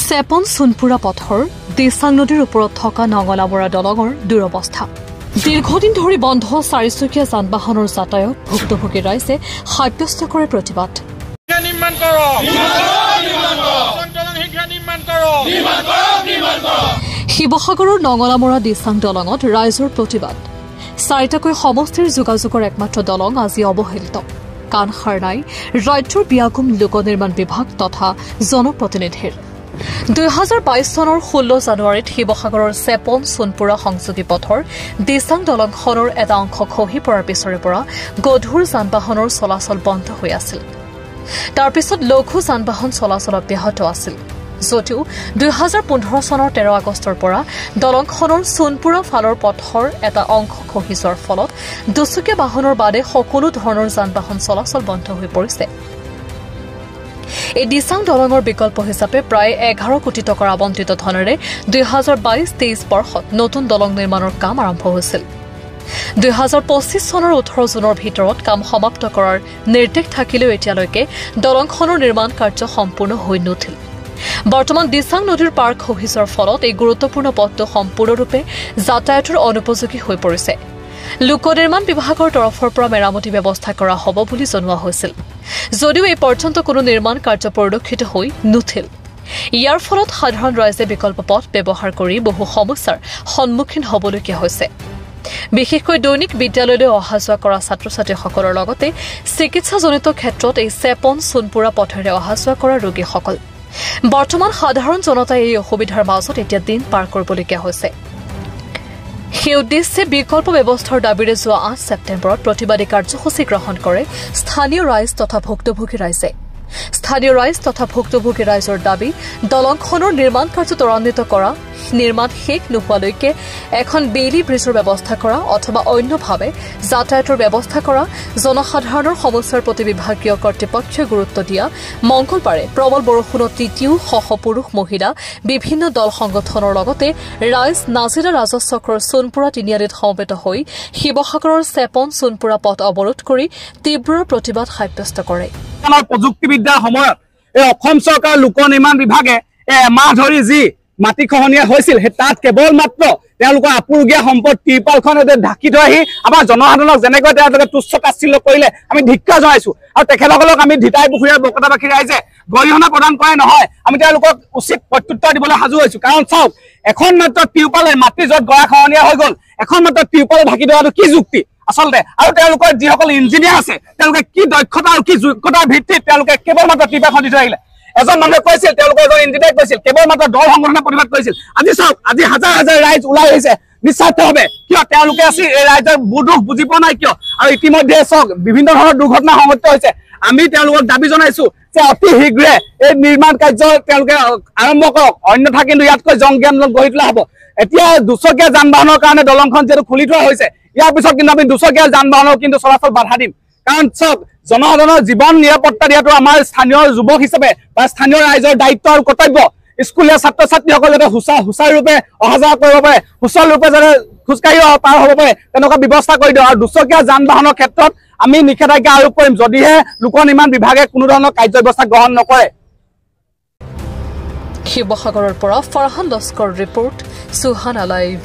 চেপন সোনপুৰা পথৰ দিচাং নদীৰ ওপৰত থকা নঙলামৰা দলঙৰ দুৰৱস্থা দীৰ্ঘদিন ধৰি বন্ধ চাৰিচকীয়া যান-বাহনৰ যাতায়াত ভুক্তভোগী ৰাইজে সাব্যস্ত কৰে প্ৰতিবাদ শিৱসাগৰৰ নঙলামৰা দিচাং দলঙত ৰাইজৰ প্ৰতিবাদ চাৰিটাকৈ সমষ্টিৰ যোগাযোগৰ একমাত্ৰ দলং আজি অৱহেলিত কাণ সাৰ নাই ৰাজ্যৰ ব্যাগুম লোক নিৰ্মাণ বিভাগ তথা জনপ্ৰতিনিধিৰ 2022 চনৰ 16 জানুৱাৰীত শিৱসাগৰৰ চেপন সোনপুৰা সংযোগী পথৰ দিচাং দলংখনৰ এটা অংশ খহি পৰাৰ পিছৰে পৰা গধুৰ যান-বাহনৰ চলাচল বন্ধ হৈ আছিল তাৰ পিছত লঘু যান-বাহন চলাচল অব্যাহত আছিল যদিও 2015 চনৰ 13 আগষ্টৰ পৰা দলংখনৰ সোনপুৰা ফালৰ পথৰ এটা অংশ খহি যোৱাৰ ফলত দুচকীয়া বাহনৰ বাদে সকলো ধৰণৰ যান-বাহন চলাচল বন্ধ হৈ পৰিছে এই দিচাং দলঙৰ বিকল্প হিচাপে প্ৰায় 11 কোটি টকাৰ আবণ্টিত ধনেৰে 2022-23 বৰ্ষত নতুন দলং নিৰ্মাণৰ কাম আৰম্ভ হৈছিল 2025 চনৰ 18 জুনৰ ভিতৰত কাম সমাপ্ত কৰাৰ নিৰ্দেশ থাকিলেও এতিয়ালৈকে দলংখনৰ নিৰ্মাণ কাৰ্য সম্পূৰ্ণ হৈ নুঠিল বৰ্তমান দিচাং নদীৰ পাৰ খহি যোৱাৰ ফলত এই গুৰুত্বপূৰ্ণ পথটো সম্পূৰ্ণৰূপে যাতায়াতৰ অনুপযোগী হৈ পৰিছে লোক নিৰ্মাণ বিভাগৰ তৰফৰ পৰা মেৰামতি ব্যৱস্থা কৰা হ'ব বুলি জনোৱা হৈছিল যদিও এই পৰ্যন্ত কোনো নিৰ্মাণ কাৰ্য পৰিলক্ষিত হৈ নুঠিল ইয়াৰ ফলত সাধাৰণ ৰাইজে বিকল্প পথ ব্যৱহাৰ কৰি বহু সমস্যাৰ সন্মুখীন হ'বলগীয়া হৈছে বিশেষকৈ দৈনিক বিদ্যালয়লৈ অহা যোৱা কৰা ছাত্ৰ-ছাত্ৰীসকলৰ লগতে চিকিৎসাজনিত ক্ষেত্ৰত এই চেপন সোনপুৰা পথেৰে অহা যোৱা কৰা ৰোগীসকল বৰ্তমান সাধাৰণ জনতাই এই অসুবিধাৰ মাজত এতিয়া দিন পাৰ কৰিবলগীয়া হৈছে সেই উদ্দেশ্যে বিকল্প ব্যৱস্থাৰ দাবীৰে যোৱা 8 ছেপ্টেম্বৰত প্ৰতিবাদী কাৰ্যসূচী গ্ৰহণ কৰে স্থানীয় ৰাইজ তথা ভুক্তভোগী ৰাইজে স্থানীয় ৰাইজ তথা ভুক্তভোগী ৰাইজৰ দাবী দলংখনৰ নিৰ্মাণ কাৰ্য ত্বৰান্বিত কৰা নিৰ্মাণ শেষ নোহোৱালৈকে এখন বেইলি ব্ৰিজৰ ব্যৱস্থা কৰা অথবা অন্যভাৱে যাতায়াতৰ ব্যৱস্থা কৰা জনসাধাৰণৰ সমস্যাৰ প্ৰতি বিভাগীয় কৰ্তৃপক্ষই গুৰুত্ব দিয়া মংগলবাৰে প্ৰবল বৰষুণত তিতিও সহপুৰুষ মহিলা বিভিন্ন দল সংগঠনৰ লগতে ৰাইজ নাজিৰা ৰাজচক্ৰৰ সোনপুৰা তিনিআলিত সমবেত হৈ শিৱসাগৰৰ চেপন সোনপুৰা পথ অৱৰোধ কৰি তীব্ৰ প্ৰতিবাদ সাব্যস্ত কৰে প্ৰযুক্তিবিদ্যাৰ সময়ত এই অসম চৰকাৰ লোক নিৰ্মাণ বিভাগে এমাহ ধৰি যি মাটি খহনীয়া হৈছিল তাত কেৱল মাত্ৰ তেওঁলোকৰ আপুৰুগীয়া সম্পদ ত্ৰিপালখনে ঢাকি থৈ আহি আমাৰ জনসাধাৰণক যেনেকৈ তেওঁলোকে তুচ্ছ তাচ্ছিল্য কৰিলে আমি ধিক্কাৰ জনাইছো আৰু তেখেতসকলক আমি ধিতাই পুখুৰীয়াৰ বকতাবাসী ৰাইজে গৰিহণা প্ৰদান কৰাই নহয় আমি তেওঁলোকক উচিত প্ৰত্যুত্তৰ দিবলৈ সাজু হৈছো কাৰণ চাওক এখন মাত্ৰ ত্ৰিপালে মাটি য'ত গৰা খহনীয়া হৈ গ'ল এখন মাত্ৰ ত্ৰিপালে ঢাকি থোৱাটো কি যুক্তি আচলতে আৰু তেওঁলোকৰ যিসকল ইঞ্জিনিয়াৰ আছে তেওঁলোকে কি দক্ষতা আৰু কি যোগ্যতাৰ ভিত্তিত তেওঁলোকে কেৱল মাত্ৰ ত্ৰিপালখন দি থৈ আহিলে এজন মানুহে কৈছিল তেওঁলোকৰ এজন ইঞ্জিনিয়াৰ কৈছিল কেৱল মাত্ৰ দল সংগঠনে প্ৰতিবাদ কৰিছিল আজি চাওক আজি হাজাৰ হাজাৰ ৰাইজ ওলাই আহিছে নিস্বাৰ্থভাৱে কিয় তেওঁলোকে আছিল এই ৰাইজৰ দুখ বুজি পোৱা নাই কিয় আৰু ইতিমধ্যে চাওক বিভিন্ন ধৰণৰ দুৰ্ঘটনা সংঘটিত হৈছে আমি তেওঁলোকক দাবী জনাইছো যে অতি শীঘ্ৰে এই নিৰ্মাণ কাৰ্য তেওঁলোকে আৰম্ভ কৰক অন্যথা কিন্তু ইয়াতকৈ জংগী আন্দোলন গঢ়ি তোলা হ'ব এতিয়া দুচকীয়া যান-বাহনৰ কাৰণে দলংখন যিহেতু খুলি থোৱা হৈছে ইয়াৰ পিছত কিন্তু আমি দুচকীয়া যান-বাহনৰ কিন্তু চলাচল বাধা দিম কাৰণ চাওক জনসাধাৰণৰ জীৱন নিৰাপত্তা দিয়াটো আমাৰ স্থানীয় যুৱক হিচাপে বা স্থানীয় ৰাইজৰ দায়িত্ব আৰু কৰ্তব্য স্কুলীয়া ছাত্ৰ-ছাত্ৰীসকলে যাতে সুচাৰুৰূপে অহা যোৱা কৰিব পাৰে সুচলৰূপে যাতে খোজকাঢ়ি পাৰ হ'ব পাৰে তেনেকুৱা ব্যৱস্থা কৰি দিওঁ আৰু দুচকীয়া যান-বাহনৰ ক্ষেত্ৰত আমি নিষেধাজ্ঞা আৰোপ কৰিম যদিহে লোক নিৰ্মাণ বিভাগে কোনো ধৰণৰ কাৰ্যব্যৱস্থা গ্ৰহণ নকৰে শিৱসাগৰৰ পৰা ফাৰহান লস্কৰ ৰিপৰ্ট সুহানা লাইভ